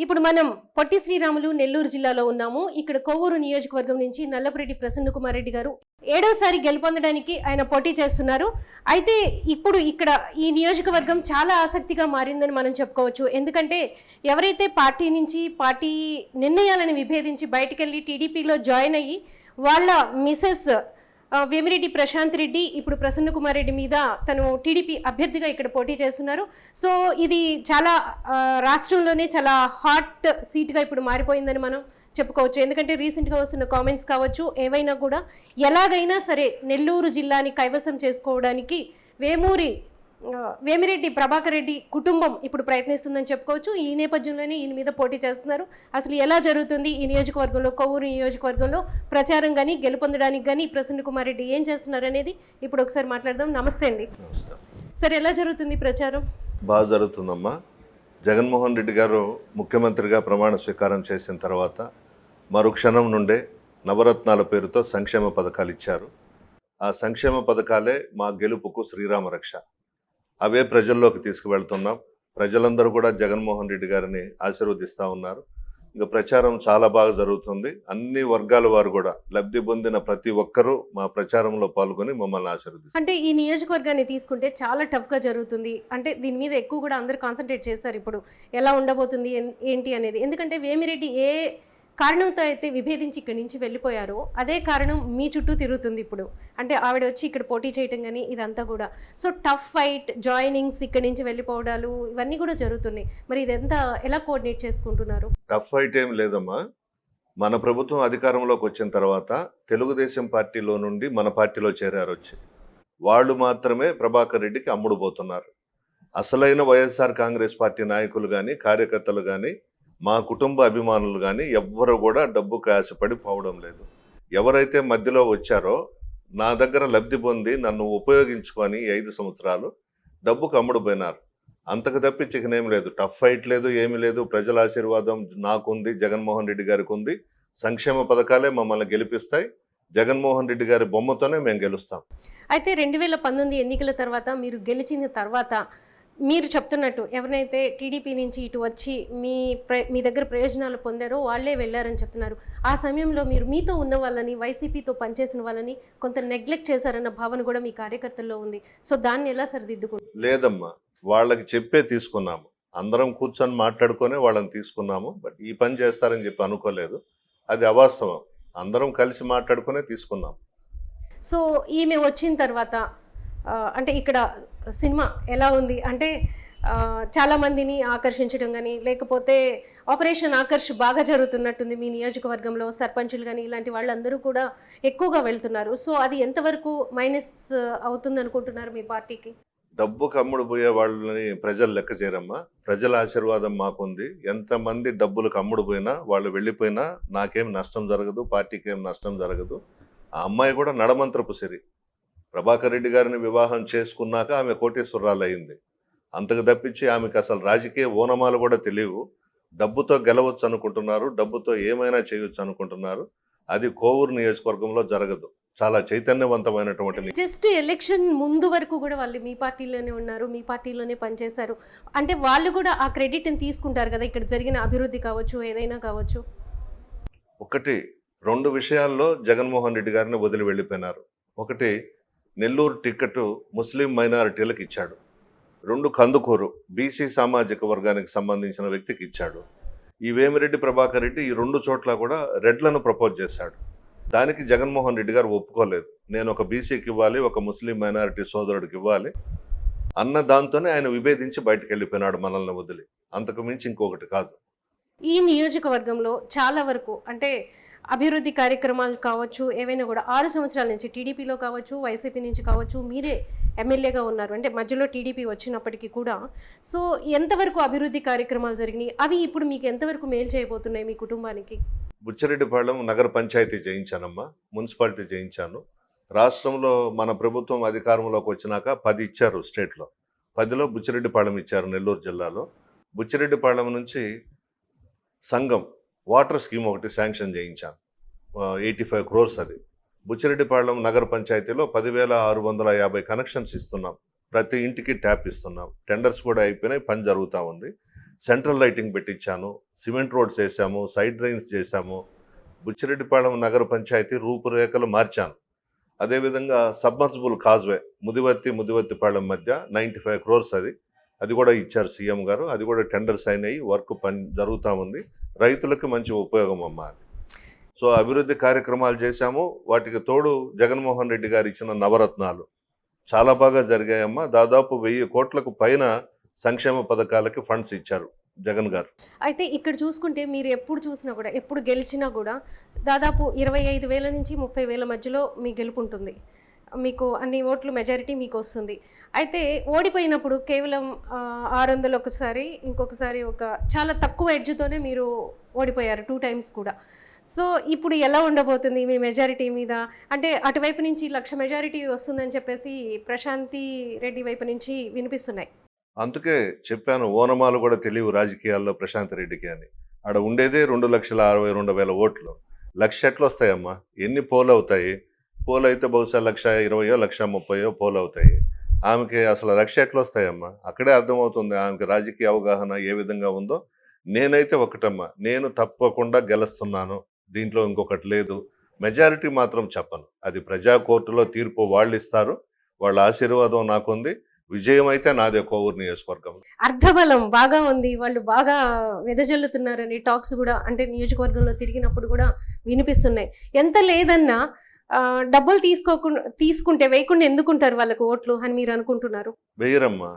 ఇప్పుడు మనం పొట్టి శ్రీరాములు నెల్లూరు జిల్లాలో ఉన్నాము. ఇక్కడ కొవ్వూరు నియోజకవర్గం నుంచి నల్లపురెడ్డి ప్రసన్న కుమార్ రెడ్డి గారు ఏడోసారి గెలుపొందడానికి ఆయన పోటీ చేస్తున్నారు. అయితే ఇప్పుడు ఇక్కడ ఈ నియోజకవర్గం చాలా ఆసక్తిగా మారిందని మనం చెప్పుకోవచ్చు. ఎందుకంటే ఎవరైతే పార్టీ నుంచి పార్టీ నిర్ణయాలను విభేదించి బయటకెళ్ళి టీడీపీలో జాయిన్ అయ్యి వాళ్ళ మిసెస్ వేమిరెడ్డి ప్రశాంత్ రెడ్డి ఇప్పుడు ప్రసన్న కుమార్ రెడ్డి మీద తను టీడీపీ అభ్యర్థిగా ఇక్కడ పోటీ చేస్తున్నారు. సో ఇది చాలా రాష్ట్రంలోనే చాలా హాట్ సీట్గా ఇప్పుడు మారిపోయిందని మనం చెప్పుకోవచ్చు. ఎందుకంటే రీసెంట్గా వస్తున్న కామెంట్స్ కావచ్చు, ఏవైనా కూడా ఎలాగైనా సరే నెల్లూరు జిల్లాని కైవసం చేసుకోవడానికి వేమిరెడ్డి ప్రభాకర్ రెడ్డి కుటుంబం ఇప్పుడు ప్రయత్నిస్తుందని చెప్పుకోవచ్చు. ఈ నేపథ్యంలోనే ఈయన మీద పోటీ చేస్తున్నారు. అసలు ఎలా జరుగుతుంది ఈ నియోజకవర్గంలో, కొవ్వూరు నియోజకవర్గంలో ప్రచారం కానీ గెలుపొందడానికి కానీ ప్రసన్న కుమార్ రెడ్డి ఏం చేస్తున్నారు అనేది ఇప్పుడు ఒకసారి మాట్లాడదాం. నమస్తే అండి. సరే, ఎలా జరుగుతుంది ప్రచారం? బాగా జరుగుతుందమ్మా. జగన్మోహన్ రెడ్డి గారు ముఖ్యమంత్రిగా ప్రమాణ స్వీకారం చేసిన తర్వాత మరుక్షణం నుండే నవరత్నాల పేరుతో సంక్షేమ పథకాలు ఇచ్చారు. ఆ సంక్షేమ పథకాలే మా గెలుపుకు శ్రీరామ రక్ష. అవే ప్రజల్లోకి తీసుకువెళ్తున్నాం. ప్రజలందరూ కూడా జగన్మోహన్ రెడ్డి గారిని ఆశీర్వదిస్తూ ఉన్నారు. ఇంకా ప్రచారం చాలా బాగా జరుగుతుంది. అన్ని వర్గాల వారు కూడా లబ్ధి పొందిన ప్రతి ఒక్కరూ మా ప్రచారంలో పాల్గొని మమ్మల్ని ఆశీర్వదిస్తారు. అంటే ఈ నియోజకవర్గాన్ని తీసుకుంటే చాలా టఫ్గా జరుగుతుంది. అంటే దీని మీద ఎక్కువ కూడా అందరూ కాన్సన్ట్రేట్ చేశారు. ఇప్పుడు ఎలా ఉండబోతుంది ఏంటి అనేది. ఎందుకంటే వేమిరెడ్డి ఏ కారణంతో అయితే విభేదించి ఇక్కడి నుంచి వెళ్ళిపోయారో అదే కారణం మీ చుట్టూ తిరుగుతుంది ఇప్పుడు. అంటే ఆవిడ వచ్చి ఇక్కడ పోటీ చేయటం కానీ ఇదంతా కూడా. సో టఫ్ ఫైట్, జాయినింగ్స్, ఇక్కడి నుంచి వెళ్ళిపోవడాలు ఇవన్నీ కూడా జరుగుతున్నాయి. మరి ఇదంతా ఎలా కోఆర్డినేట్ చేసుకుంటున్నారు? టఫ్ ఫైట్ ఏం లేదమ్మా. మన ప్రభుత్వం అధికారంలోకి వచ్చిన తర్వాత తెలుగుదేశం పార్టీలో నుండి మన పార్టీలో చేరారు వచ్చి. వాళ్ళు మాత్రమే ప్రభాకర్ రెడ్డికి అమ్ముడు పోతున్నారు. అసలైన వైఎస్ఆర్ కాంగ్రెస్ పార్టీ నాయకులు కానీ కార్యకర్తలు కానీ మా కుటుంబ అభిమానులు కానీ ఎవ్వరు కూడా డబ్బుకు ఆశపడి పోవడం లేదు. ఎవరైతే మధ్యలో వచ్చారో నా దగ్గర లబ్ధి పొంది నన్ను ఉపయోగించుకొని 5 సంవత్సరాలు డబ్బుకు అమ్ముడుపోయినారు. అంతకు తప్పి చికెనేం లేదు. టఫ్ ఫైట్ లేదు, ఏమీ లేదు. ప్రజల ఆశీర్వాదం నాకుంది, జగన్మోహన్ రెడ్డి గారికి ఉంది. సంక్షేమ పథకాలే మమ్మల్ని గెలిపిస్తాయి. జగన్మోహన్ రెడ్డి గారి బొమ్మతోనే మేము గెలుస్తాం. అయితే 2019 ఎన్నికల తర్వాత మీరు గెలిచిన తర్వాత మీరు చెప్తున్నట్టు ఎవరినైతే టీడీపీ నుంచి ఇటు వచ్చి మీ దగ్గర ప్రయోజనాలు పొందారో వాళ్ళే వెళ్ళారని చెప్తున్నారు. ఆ సమయంలో మీరు మీతో ఉన్న వాళ్ళని, వైసీపీతో పనిచేసిన వాళ్ళని కొంత నెగ్లెక్ట్ చేశారన్న భావన కూడా మీ కార్యకర్తల్లో ఉంది. సో దాన్ని ఎలా సరిదిద్దుకుంటారు? లేదమ్మా, వాళ్ళకి చెప్పే తీసుకున్నాము. అందరం కూర్చొని మాట్లాడుకొని వాళ్ళని తీసుకున్నాము. బట్ ఈ పని చేస్తారని చెప్పి అనుకోలేదు. అది అవాస్తవం. అందరం కలిసి మాట్లాడుకునే తీసుకున్నాం. సో ఈమె వచ్చిన తర్వాత అంటే ఇక్కడ సినిమా ఎలా ఉంది అంటే చాలామందిని ఆకర్షించడం కానీ, లేకపోతే ఆపరేషన్ ఆకర్ష్ బాగా జరుగుతున్నట్టుంది మీ నియోజకవర్గంలో. సర్పంచులు కానీ ఇలాంటి వాళ్ళందరూ కూడా ఎక్కువగా వెళ్తున్నారు. సో అది ఎంతవరకు మైనస్ అవుతుంది అనుకుంటున్నారు మీ పార్టీకి? డబ్బుకు అమ్ముడు పోయే వాళ్ళని ప్రజలు లెక్క చేయరమ్మా. ప్రజల ఆశీర్వాదం మాకుంది. ఎంతమంది డబ్బులకు అమ్ముడు పోయినా, వాళ్ళు వెళ్ళిపోయినా నాకేం నష్టం జరగదు, పార్టీకి ఏం నష్టం జరగదు. ఆ అమ్మాయి కూడా నడమంత్రపు సిరి. ప్రభాకర్ రెడ్డి గారిని వివాహం చేసుకున్నాక ఆమె కోటేశ్వరరాలు అయింది. అంతకు తప్పించి ఆమెకు అసలు రాజకీయ ఓనమాలు కూడా తెలియవు. డబ్బుతో గెలవచ్చు అనుకుంటున్నారు, డబ్బుతో ఏమైనా చేయొచ్చు అనుకుంటున్నారు. అది కోవూరు నియోజకవర్గంలో జరగదు. చాలా చైతన్యవంతమైనటువంటి. జస్ట్ ఎలక్షన్ ముందు వరకు కూడా వాళ్ళు మీ పార్టీలోనే ఉన్నారు, మీ పార్టీలోనే పనిచేశారు. అంటే వాళ్ళు కూడా ఆ క్రెడిట్ని తీసుకుంటారు కదా, ఇక్కడ జరిగిన అభివృద్ధి కావచ్చు, ఏదైనా కావచ్చు. 2 విషయాల్లో జగన్మోహన్ రెడ్డి గారిని వదిలి వెళ్ళిపోయినారు. ఒకటి, నెల్లూరు టికెట్ ముస్లిం మైనారిటీలకు ఇచ్చాడు. 2, కందుకూరు బీసీ సామాజిక వర్గానికి సంబంధించిన వ్యక్తికి ఇచ్చాడు. ఈ వేమిరెడ్డి ప్రభాకర్ రెడ్డి ఈ 2 చోట్ల కూడా రెడ్లను ప్రపోజ్ చేశాడు. దానికి జగన్మోహన్ రెడ్డి గారు ఒప్పుకోలేదు. నేను ఒక బీసీకి ఇవ్వాలి, ఒక ముస్లిం మైనారిటీ సోదరుడికి ఇవ్వాలి అన్న దాంతోనే ఆయన విభేదించి బయటకు వెళ్ళిపోయినాడు మనల్ని వదిలి. అంతకు మించి ఇంకొకటి కాదు. ఈ నియోజకవర్గంలో చాలా వరకు అంటే అభివృద్ధి కార్యక్రమాలు కావచ్చు, ఏవైనా కూడా 6 సంవత్సరాల నుంచి టీడీపీలో కావచ్చు, వైసీపీ నుంచి కావచ్చు, మీరే ఎమ్మెల్యేగా ఉన్నారు. అంటే మధ్యలో టీడీపీ వచ్చినప్పటికీ కూడా. సో ఎంతవరకు అభివృద్ధి కార్యక్రమాలు జరిగినాయి? అవి ఇప్పుడు మీకు ఎంతవరకు మేలు చేయబోతున్నాయి మీ కుటుంబానికి? బుచ్చిరెడ్డిపాళెం నగర పంచాయతీ చేయించానమ్మా, మున్సిపాలిటీ చేయించాను. రాష్ట్రంలో మన ప్రభుత్వం అధికారంలోకి వచ్చినాక 10 ఇచ్చారు స్టేట్లో. 10లో బుచ్చిరెడ్డిపాళెం ఇచ్చారు నెల్లూరు జిల్లాలో. బుచ్చిరెడ్డిపాళెం నుంచి సంఘం వాటర్ స్కీమ్ ఒకటి శాంక్షన్ చేయించాను. 85 crores అది. బుచ్చిరెడ్డిపాళెం నగర పంచాయతీలో 10,650 కనెక్షన్స్ ఇస్తున్నాం. ప్రతి ఇంటికి ట్యాప్ ఇస్తున్నాం. టెండర్స్ కూడా అయిపోయినాయి, పని జరుగుతూ ఉంది. సెంట్రల్ లైటింగ్ పెట్టించాను, సిమెంట్ రోడ్స్ వేసాము, సైడ్ డ్రైన్స్ చేశాము, బుచ్చిరెడ్డిపాళెం నగర పంచాయతీ రూపురేఖలు మార్చాను. అదేవిధంగా సబ్మర్సిబుల్ కాజ్వే ముదివర్తిపాళెం మధ్య 95 crores అది కూడా ఇచ్చారు సీఎం గారు. అది కూడా టెండర్స్ అయినాయి, వర్క్ పని జరుగుతూ ఉంది. రైతులకు మంచి ఉపయోగం అమ్మా అది. సో అభివృద్ధి కార్యక్రమాలు చేశాము. వాటికి తోడు జగన్మోహన్ రెడ్డి గారు ఇచ్చిన నవరత్నాలు చాలా బాగా జరిగాయమ్మా. దాదాపు 1000 కోట్లకు పైన సంక్షేమ పథకాలకి ఫండ్స్ ఇచ్చారు జగన్ గారు. అయితే ఇక్కడ చూసుకుంటే మీరు ఎప్పుడు చూసినా కూడా, ఎప్పుడు గెలిచినా కూడా దాదాపు 25,000 నుంచి 30,000 మధ్యలో మీ గెలుపు ఉంటుంది. మీకు అన్ని ఓట్లు మెజారిటీ మీకు వస్తుంది. అయితే ఓడిపోయినప్పుడు కేవలం 600 ఒకసారి, ఇంకొకసారి ఒక చాలా తక్కువ ఎడ్జ్తోనే మీరు ఓడిపోయారు 2 times కూడా. సో ఇప్పుడు ఎలా ఉండబోతుంది మీ మెజారిటీ మీద? అంటే అటువైపు నుంచి 1,00,000 మెజారిటీ వస్తుందని చెప్పేసి ప్రశాంతి రెడ్డి వైపు నుంచి వినిపిస్తున్నాయి. అందుకే చెప్పాను, ఓనమాలు కూడా తెలియవు రాజకీయాల్లో ప్రశాంత్ రెడ్డికి అని. ఆడ ఉండేదే 2,62,200 ఓట్లు. 1,00,000 ఎట్లా వస్తాయమ్మా? ఎన్ని పోల్ అవుతాయి? పోల్ అయితే బహుశా 1,20,000 1,30,000 పోల్ అవుతాయి. ఆమెకి అసలు 1,00,000 ఎట్లా వస్తాయమ్మా? అక్కడే అర్థమవుతుంది ఆమెకి రాజకీయ అవగాహన ఏ విధంగా ఉందో. నేనైతే ఒకటమ్మా, నేను తప్పకుండా గెలుస్తున్నాను, దీంట్లో ఇంకొకటి లేదు. మెజారిటీ మాత్రం చెప్పను. అది ప్రజా కోర్టులో తీర్పు వాళ్ళు ఇస్తారు. వాళ్ళ ఆశీర్వాదం నాకుంది. విజయం అయితే నాదే కోవూరు నియోజకవర్గం. అర్ధబలం బాగా ఉంది, వాళ్ళు బాగా వెదజల్లుతున్నారని టాక్స్ కూడా అంటే నియోజకవర్గంలో తిరిగినప్పుడు కూడా వినిపిస్తున్నాయి. ఎంత లేదన్నా డబ్బులు తీసుకుంటే వేయకుండా ఎందుకుంటారు వాళ్ళకు ఓట్లు అని మీరు అనుకుంటున్నారు? వెయ్యరమ్మా,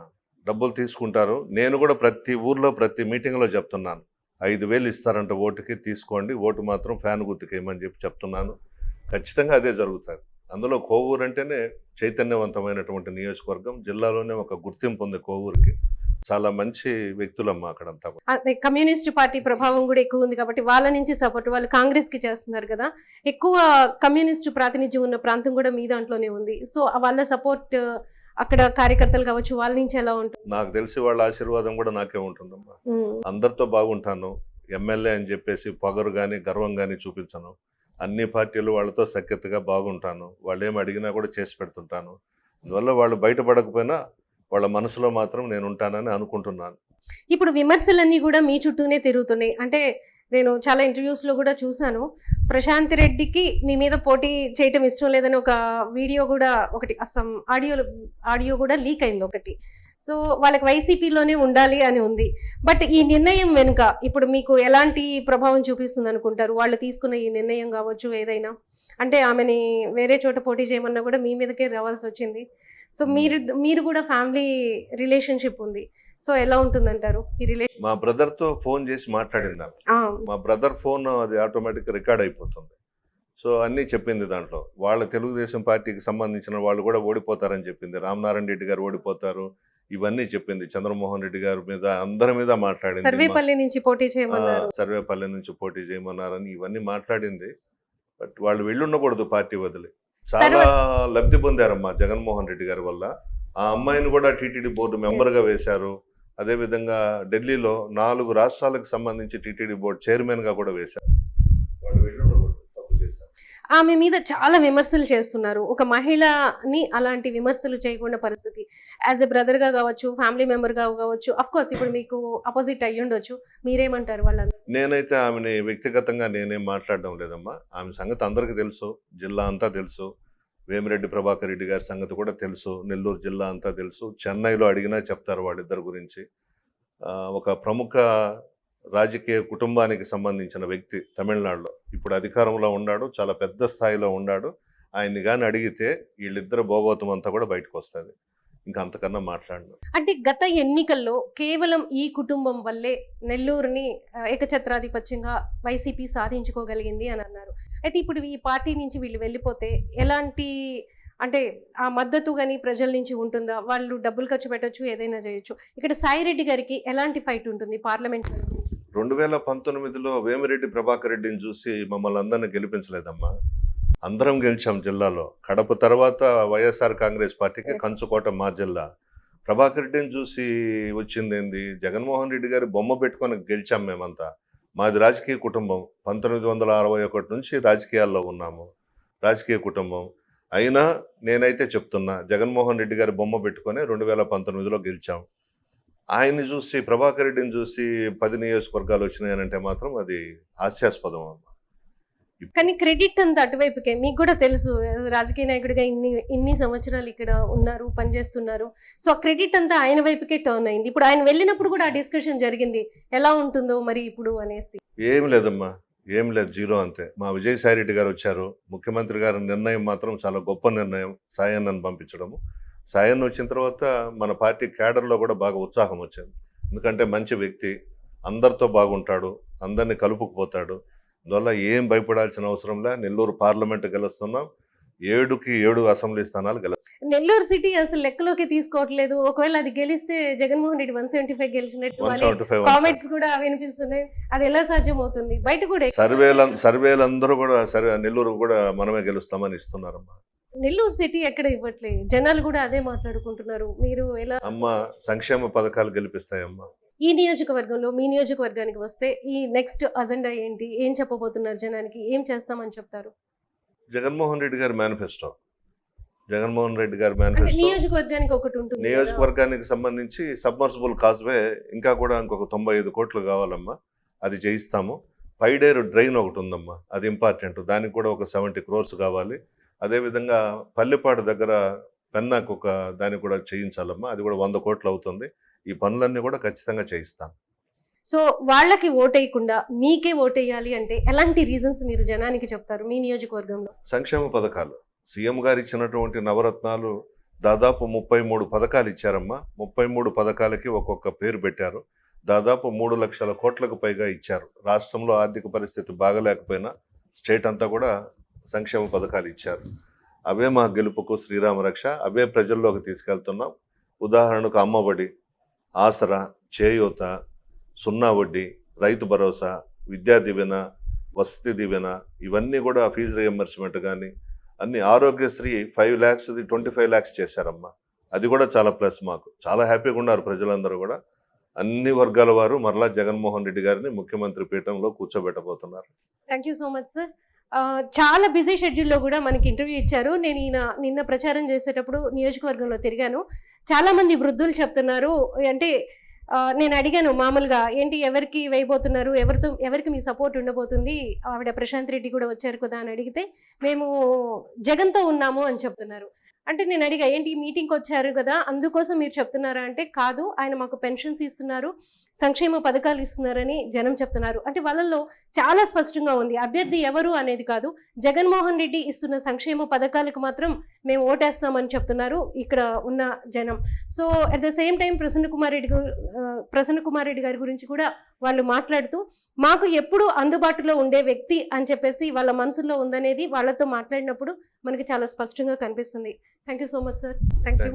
డబ్బులు తీసుకుంటారు. నేను కూడా ప్రతి ఊర్లో ప్రతి మీటింగ్లో చెప్తున్నాను, 5,000 ఇస్తారంట ఓటుకి, తీసుకోండి, ఓటు మాత్రం ఫ్యాన్ గుర్తుకేయమని చెప్తున్నాను. ఖచ్చితంగా అదే జరుగుతుంది. అందులో కోవూరు అంటేనే చైతన్యవంతమైనటువంటి నియోజకవర్గం. జిల్లాలోనే ఒక గుర్తింపు ఉంది కోవూరుకి. చాలా మంచి వ్యక్తులమ్మా అక్కడంతా. అదే కమ్యూనిస్ట్ పార్టీ ప్రభావం కూడా ఎక్కువ ఉంది కాబట్టి వాళ్ళ నుంచి సపోర్ట్, వాళ్ళు కాంగ్రెస్కి చేస్తున్నారు కదా, ఎక్కువ కమ్యూనిస్ట్ ప్రాతినిధ్యం ఉన్న ప్రాంతం కూడా మీ దాంట్లోనే ఉంది. సో వాళ్ళ సపోర్ట్ అక్కడ కార్యకర్తలు కావచ్చు, వాళ్ళ నుంచి ఎలా ఉంటుంది? నాకు తెలిసి వాళ్ళ ఆశీర్వాదం కూడా నాకే ఉంటుందమ్మా. అందరితో బాగుంటాను. ఎమ్మెల్యే అని చెప్పేసి పొగరు కానీ గర్వం కానీ చూపించను. అన్ని పార్టీలు వాళ్ళతో సఖ్యతగా బాగుంటాను. వాళ్ళు ఏమి అడిగినా కూడా చేసి పెడుతుంటాను. అందువల్ల వాళ్ళు బయటపడకపోయినా వాళ్ళ మనసులో మాత్రం నేను ఉంటానని అనుకుంటున్నాను. ఇప్పుడు విమర్శలన్నీ కూడా మీ చుట్టూనే తిరుగుతున్నాయి. అంటే నేను చాలా ఇంటర్వ్యూస్లో కూడా చూశాను, ప్రశాంత్ రెడ్డికి మీ మీద పోటీ చేయటం ఇష్టం లేదని ఒక వీడియో కూడా ఒకటి అసలు ఆడియో కూడా లీక్ అయింది ఒకటి. సో వాళ్ళకి వైసీపీలోనే ఉండాలి అని ఉంది. బట్ ఈ నిర్ణయం వెనుక ఇప్పుడు మీకు ఎలాంటి ప్రభావం చూపిస్తుంది అనుకుంటారు? వాళ్ళు తీసుకున్న ఈ నిర్ణయం కావచ్చు ఏదైనా, అంటే ఆమెని వేరే చోట పోటీ చేయమన్నా కూడా మీ మీదకే రావాల్సి వచ్చింది. సో మీరు కూడా ఫ్యామిలీ రిలేషన్షిప్ ఉంది. సో ఎలా ఉంటుందంటారు ఈ రిలేషన్? మా బ్రదర్తో ఫోన్ చేసి మాట్లాడిందా, మా బ్రదర్ ఫోన్ అది ఆటోమేటిక్ రికార్డ్ అయిపోతుంది. సో అన్నీ చెప్పింది దాంట్లో. వాళ్ళ తెలుగుదేశం పార్టీకి సంబంధించిన వాళ్ళు కూడా ఓడిపోతారని చెప్పింది. రామనారాయణ రెడ్డి గారు ఓడిపోతారు, ఇవన్నీ చెప్పింది. చంద్రమోహన్ రెడ్డి గారి మీద అందరి మీద మాట్లాడింది. సర్వేపల్లి నుంచి పోటీ చేయమన్నారు, సర్వేపల్లి నుంచి పోటీ చేయమన్నారని ఇవన్నీ మాట్లాడింది. బట్ వాళ్ళు వెళ్ళుండకూడదు పార్టీ వదిలి. చాలా లబ్ధి పొందారమ్మా జగన్మోహన్ రెడ్డి గారి వల్ల. ఆ అమ్మాయిని కూడా టీటీడీ బోర్డు మెంబర్గా వేశారు. అదేవిధంగా ఢిల్లీలో 4 రాష్ట్రాలకు సంబంధించి టీటీడీ బోర్డు చైర్మన్గా కూడా వేశారు. వాళ్ళు వెళ్ళుండకూడదు, తప్పు చేశారు. ఆమె మీద చాలా విమర్శలు చేస్తున్నారు. ఒక మహిళని అలాంటి విమర్శలు చేయకుండా పరిస్థితి, యాజ్ ఎ బ్రదర్గా కావచ్చు, ఫ్యామిలీ మెంబర్గా కావచ్చు, అఫ్ కోర్స్ ఇప్పుడు మీకు అపోజిట్ అయ్యి ఉండొచ్చు, మీరేమంటారు వాళ్ళని? నేనైతే ఆమెని వ్యక్తిగతంగా నేనేం మాట్లాడడం లేదమ్మా. ఆమె సంగతి అందరికీ తెలుసు, జిల్లా అంతా తెలుసు. వేమిరెడ్డి ప్రభాకర్ రెడ్డి గారి సంగతి కూడా తెలుసు, నెల్లూరు జిల్లా అంతా తెలుసు. చెన్నైలో అడిగినా చెప్తారు వాళ్ళిద్దరి గురించి. ఒక ప్రముఖ రాజకీయ కుటుంబానికి సంబంధించిన వ్యక్తి తమిళనాడులో ఇప్పుడు అధికారంలో ఉన్నాడు, చాలా పెద్ద స్థాయిలో ఉన్నాడు. ఆయన్ని కానీ అడిగితే వీళ్ళిద్దరు భోగోతం అంతా కూడా బయటకు వస్తుంది. ఇంకా అంతకన్నా మాట్లాడను. అంటే గత ఎన్నికల్లో కేవలం ఈ కుటుంబం వల్లే నెల్లూరుని ఏకఛత్రాధిపత్యంగా వైసీపీ సాధించుకోగలిగింది అని అన్నారు. అయితే ఇప్పుడు ఈ పార్టీ నుంచి వీళ్ళు వెళ్ళిపోతే ఎలాంటి అంటే ఆ మద్దతు కానీ ప్రజల నుంచి ఉంటుందా? వాళ్ళు డబ్బులు ఖర్చు పెట్టచ్చు, ఏదైనా చేయొచ్చు. ఇక్కడ సాయిరెడ్డి గారికి ఎలాంటి ఫైట్ ఉంటుంది పార్లమెంట్? 2019లో వేమిరెడ్డి ప్రభాకర్ రెడ్డిని చూసి మమ్మల్ని అందరినీ గెలిపించలేదమ్మా. అందరం గెలిచాం జిల్లాలో. కడప తర్వాత వైఎస్ఆర్ కాంగ్రెస్ పార్టీకి కంచుకోట మా జిల్లా. ప్రభాకర్ రెడ్డిని చూసి వచ్చింది ఏంది? జగన్మోహన్ రెడ్డి గారి బొమ్మ పెట్టుకొని గెలిచాం మేమంతా. మాది రాజకీయ కుటుంబం. 1961 నుంచి రాజకీయాల్లో ఉన్నాము, రాజకీయ కుటుంబం. అయినా నేనైతే చెప్తున్నా, జగన్మోహన్ రెడ్డి గారి బొమ్మ పెట్టుకొని 2019లో గెలిచాం. ఆయన్ని చూసి ప్రభాకర్ రెడ్డిని చూసి 10 నియోజకవర్గాలు వచ్చినాయనంటే మాత్రం అది హాస్యాస్పదం అమ్మ. కానీ క్రెడిట్ అంతా అటువైపుకే. మీకు కూడా తెలుసు రాజకీయ నాయకుడిగా ఇన్ని సంవత్సరాలు ఇక్కడ ఉన్నారు, పనిచేస్తున్నారు. సో ఆ క్రెడిట్ అంతా ఆయన వైపుకే టర్న్ అయింది. ఇప్పుడు ఆయన వెళ్ళినప్పుడు కూడా ఆ డిస్కషన్ జరిగింది, ఎలా ఉంటుందో మరి ఇప్పుడు అనేసి. ఏం లేదమ్మా, ఏం లేదు, జీరో అంతే. మా విజయసాయి రెడ్డి గారు వచ్చారు. ముఖ్యమంత్రి గారి నిర్ణయం మాత్రం చాలా గొప్ప నిర్ణయం, సాయన్నను పంపించడము. సాయన్న వచ్చిన తర్వాత మన పార్టీ క్యాడర్లో కూడా బాగా ఉత్సాహం వచ్చింది. ఎందుకంటే మంచి వ్యక్తి, అందరితో బాగుంటాడు, అందరినీ కలుపుకుపోతాడు. అందువల్ల ఏం భయపడాల్సిన అవసరంలే. నెల్లూరు పార్లమెంట్ గెలుస్తున్నాం, 7కి 7 అసెంబ్లీ స్థానాలు నెల్లూరు సిటీ అసలు లెక్కలోకి తీసుకోవట్లేదు. ఒకవేళ అది గెలిస్తే జగన్మోహన్ రెడ్డి 175 గెలిచినట్టు అనే 175 కామెంట్స్ కూడా వినిపిస్తున్నాయి. అది ఎలా సాధ్యం అవుతుంది? బయట కూడా సర్వేలందరూ కూడా నెల్లూరు కూడా మనమే గెలుస్తామని ఇస్తున్నారమ్మా. నెల్లూరు సిటీ ఎక్కడ ఇవ్వట్లేదు, జనాలు కూడా అదే మాట్లాడుకుంటున్నారు. మీరు ఎలా? అమ్మ, సంక్షేమ పథకాలు గెలిపిస్తాయమ్మా. ఈ నియోజకవర్గంలో మీ నియోజకవర్గానికి వస్తే ఈ నెక్స్ట్ అజెండా ఏంటి, ఏం చెప్పబోతున్నారు జనానికి, ఏం చేస్తామని చెప్తారు? జగన్మోహన్ రెడ్డి గారి మేనిఫెస్టో. నియోజకవర్గానికి ఒకటి ఉంటుంది. నియోజకవర్గానికి సంబంధించి సబ్మర్సిబుల్ కాజ్వే ఇంకా కూడా ఇంకొక 95 కోట్లు కావాలమ్మా, అది చేయిస్తాము. పైడేరు డ్రైన్ ఒకటి ఉందమ్మా, అది ఇంపార్టెంట్, దానికి కూడా ఒక 70 crores కావాలి. అదేవిధంగా పల్లెపాడు దగ్గర పెన్నాకు దానికి కూడా చేయించాలమ్మా, అది కూడా 100 కోట్లు అవుతుంది. ఈ పనులన్నీ కూడా ఖచ్చితంగా చేయిస్తాం. సో వాళ్ళకి ఓటేయకుండా మీకే ఓటేయాలి అంటే ఎలాంటి రీజన్స్ మీరు జనానికి చెప్తారు మీ నియోజకవర్గంలో? సంక్షేమ పథకాలు, సీఎం గారు ఇచ్చినటువంటి నవరత్నాలు దాదాపు 33 పథకాలు ఇచ్చారమ్మా. 33 పథకాలకి ఒక్కొక్క పేరు పెట్టారు. దాదాపు 3 లక్షల కోట్లకు పైగా ఇచ్చారు. రాష్ట్రంలో ఆర్థిక పరిస్థితి బాగలేకపోయినా స్టేట్ అంతా కూడా సంక్షేమ పథకాలు ఇచ్చారు. అవే మా గెలుపుకు శ్రీరామ రక్ష, అవే ప్రజల్లోకి తీసుకెళ్తున్నాం. ఉదాహరణకు అమ్మఒడి, ఆసరా, చేయూత, 0 వడ్డీ, రైతు భరోసా, విద్యా దీవెన, వసతి దీవెన, ఇవన్నీ కూడా ఫీజు రియంబర్స్మెంట్ కానీ అన్ని. ఆరోగ్యశ్రీ 5 lakhsది 25 lakhs చేశారమ్మా, అది కూడా చాలా ప్లస్. మాకు చాలా హ్యాపీగా ఉన్నారు ప్రజలందరూ కూడా. అన్ని వర్గాల వారు మరలా జగన్మోహన్ రెడ్డి గారిని ముఖ్యమంత్రి పీఠంలో కూర్చోబెట్టబోతున్నారు. Thank you so much sir. చాలా బిజీ షెడ్యూల్లో కూడా మనకి ఇంటర్వ్యూ ఇచ్చారు. నేను నిన్న ప్రచారం చేసేటప్పుడు నియోజకవర్గంలో తిరిగాను. చాలామంది వృద్ధులు చెప్తున్నారు, అంటే నేను అడిగాను మామూలుగా, ఏంటి ఎవరికి వేయబోతున్నారు, ఎవరికి మీ సపోర్ట్ ఉండబోతుంది, ఆవిడ ప్రశాంత్ రెడ్డి కూడా వచ్చారు కదా అని అడిగితే మేము జగన్తో ఉన్నాము అని చెప్తున్నారు. అంటే నేను అడిగా, ఏంటి మీటింగ్కి వచ్చారు కదా అందుకోసం మీరు చెప్తున్నారా అంటే, కాదు, ఆయన మాకు పెన్షన్స్ ఇస్తున్నారు, సంక్షేమ పథకాలు ఇస్తున్నారని జనం చెప్తున్నారు. అంటే వాళ్ళల్లో చాలా స్పష్టంగా ఉంది, అభ్యర్థి ఎవరు అనేది కాదు, జగన్మోహన్ రెడ్డి ఇస్తున్న సంక్షేమ పథకాలకు మాత్రం మేము ఓటేస్తామని చెప్తున్నారు ఇక్కడ ఉన్న జనం. So at the same time Prasanna Kumar Reddy గారి గురించి కూడా వాళ్ళు మాట్లాడుతూ, మాకు ఎప్పుడు అందుబాటులో ఉండే వ్యక్తి అని చెప్పేసి వాళ్ళ మనసులో ఉందనేది వాళ్ళతో మాట్లాడినప్పుడు మనకి చాలా స్పష్టంగా కనిపిస్తుంది. Thank you so much sir. Thank you.